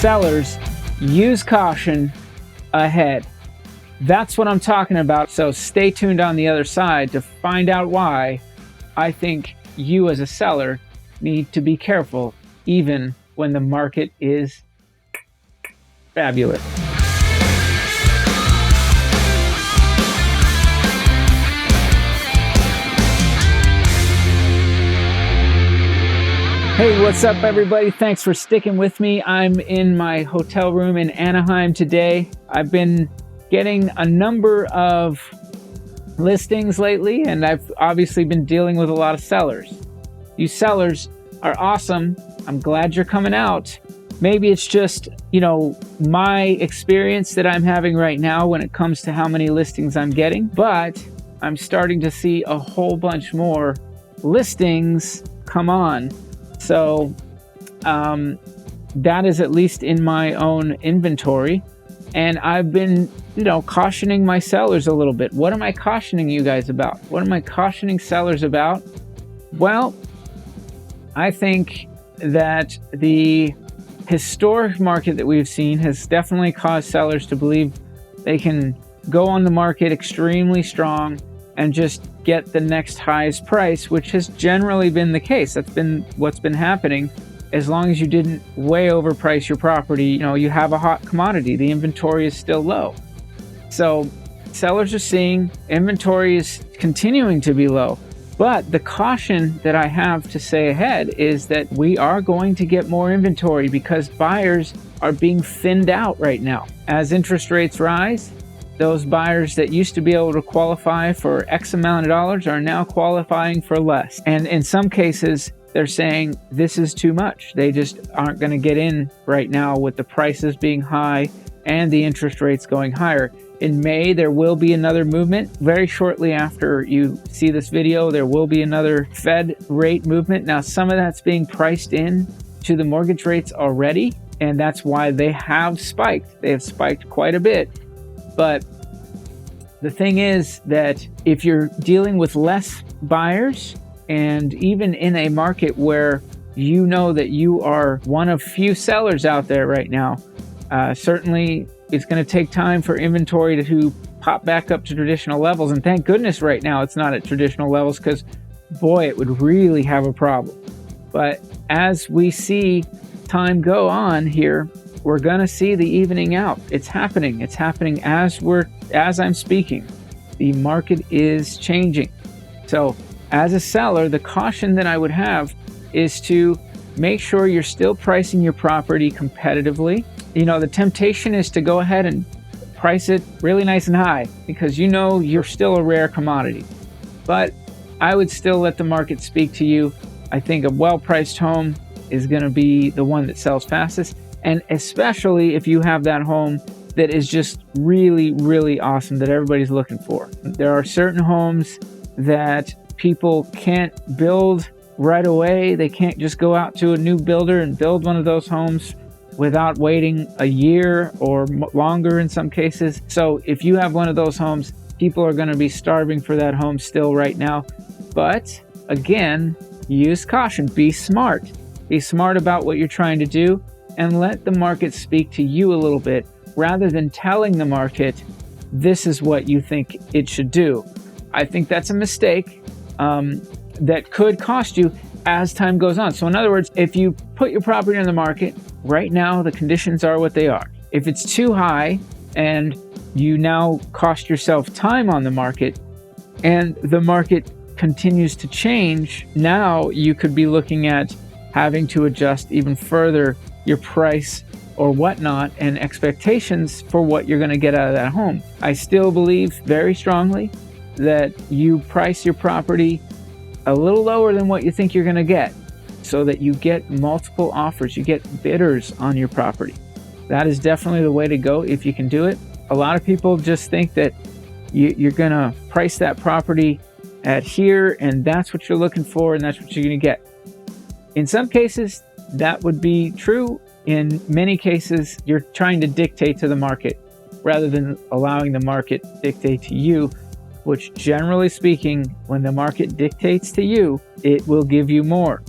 sellers, use caution ahead. That's what I'm talking about. So stay tuned on the other side to find out why I think you as a seller need to be careful even when the market is fabulous. Hey, what's up everybody? Thanks for sticking with me. I'm in my hotel room in Anaheim today. I've been getting a number of listings lately, and I've obviously been dealing with a lot of sellers. You sellers are awesome. I'm glad you're coming out. Maybe it's just, my experience that I'm having right now when it comes to how many listings I'm getting, but I'm starting to see a whole bunch more listings come on. So that is at least in my own inventory. And I've been, cautioning my sellers a little bit. What am I cautioning you guys about? What am I cautioning sellers about? Well, I think that the historic market that we've seen has definitely caused sellers to believe they can go on the market extremely strong and just get the next highest price, which has generally been the case. That's been what's been happening. As long as you didn't way overprice your property, you have a hot commodity. The inventory is still low. So sellers are seeing inventory is continuing to be low. But the caution that I have to say ahead is that we are going to get more inventory because buyers are being thinned out right now. As interest rates rise, those buyers that used to be able to qualify for X amount of dollars are now qualifying for less. And in some cases, they're saying this is too much. They just aren't going to get in right now with the prices being high and the interest rates going higher. In May, there will be another movement. Very shortly after you see this video, there will be another Fed rate movement. Now, some of that's being priced in to the mortgage rates already, and that's why they have spiked. They have spiked quite a bit. But the thing is that if you're dealing with less buyers, and even in a market where you know that you are one of few sellers out there right now, certainly it's going to take time for inventory to pop back up to traditional levels. And thank goodness right now it's not at traditional levels, because boy, it would really have a problem. But as we see time go on here, we're going to see the evening out. It's happening. It's happening as I'm speaking. The market is changing. So as a seller, the caution that I would have is to make sure you're still pricing your property competitively. The temptation is to go ahead and price it really nice and high because you're still a rare commodity. But I would still let the market speak to you. I think a well-priced home is going to be the one that sells fastest. And especially if you have that home that is just really, really awesome that everybody's looking for. There are certain homes that people can't build right away. They can't just go out to a new builder and build one of those homes without waiting a year or longer in some cases. So if you have one of those homes, people are going to be starving for that home still right now. But again, use caution. Be smart. Be smart about what you're trying to do, and let the market speak to you a little bit rather than telling the market this is what you think it should do. I think that's a mistake that could cost you as time goes on. So in other words, if you put your property on the market right now, the conditions are what they are. If it's too high and you now cost yourself time on the market and the market continues to change, now you could be looking at having to adjust even further your price or whatnot and expectations for what you're going to get out of that home. I still believe very strongly that you price your property a little lower than what you think you're going to get so that you get multiple offers, you get bidders on your property. That is definitely the way to go if you can do it. A lot of people just think that you're going to price that property at here and that's what you're looking for and that's what you're going to get. In some cases, that would be true. In many cases, you're trying to dictate to the market rather than allowing the market dictate to you, which generally speaking, when the market dictates to you, it will give you more.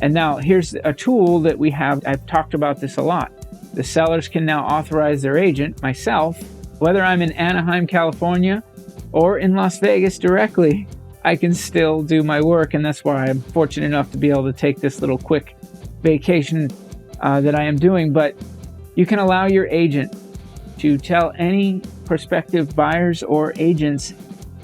And now here's a tool that we have. I've talked about this a lot. The sellers can now authorize their agent, myself, whether I'm in Anaheim, California, or in Las Vegas directly. I can still do my work, and that's why I'm fortunate enough to be able to take this little quick vacation that I am doing. But you can allow your agent to tell any prospective buyers or agents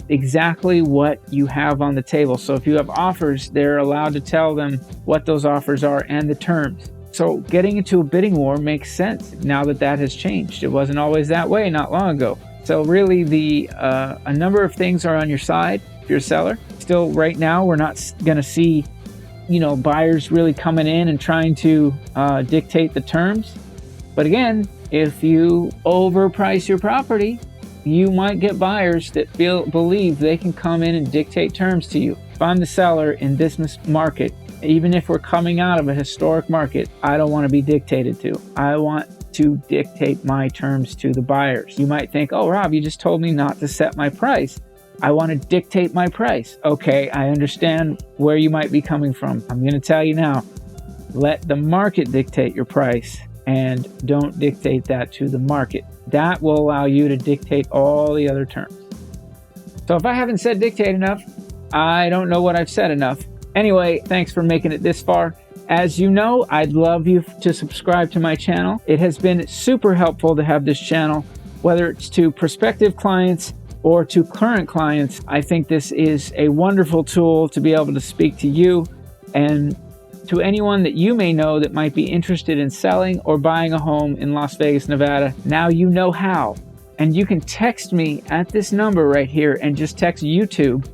exactly what you have on the table. So if you have offers, they're allowed to tell them what those offers are and the terms. So getting into a bidding war makes sense now that that has changed. It wasn't always that way not long ago. So really a number of things are on your side if you're a seller. Still right now, we're not going to see, buyers really coming in and trying to dictate the terms. But again, if you overprice your property, you might get buyers that believe they can come in and dictate terms to you. If I'm the seller in this market, even if we're coming out of a historic market, I don't want to be dictated to. I want to dictate my terms to the buyers. You might think, oh, Rob, you just told me not to set my price. I want to dictate my price. Okay, I understand where you might be coming from. I'm going to tell you now, let the market dictate your price and don't dictate that to the market. That will allow you to dictate all the other terms. So if I haven't said dictate enough, I don't know what I've said enough. Anyway, thanks for making it this far. As you know, I'd love you to subscribe to my channel. It has been super helpful to have this channel, whether it's to prospective clients or to current clients. I think this is a wonderful tool to be able to speak to you and to anyone that you may know that might be interested in selling or buying a home in Las Vegas, Nevada. Now you know how. And you can text me at this number right here and just text YouTube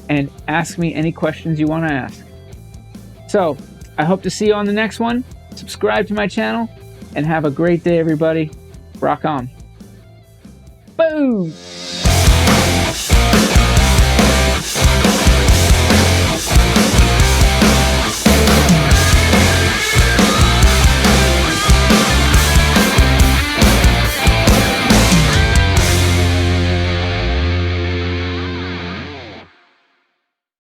and ask me any questions you want to ask. So I hope to see you on the next one. Subscribe to my channel and have a great day, everybody. Rock on. Boom!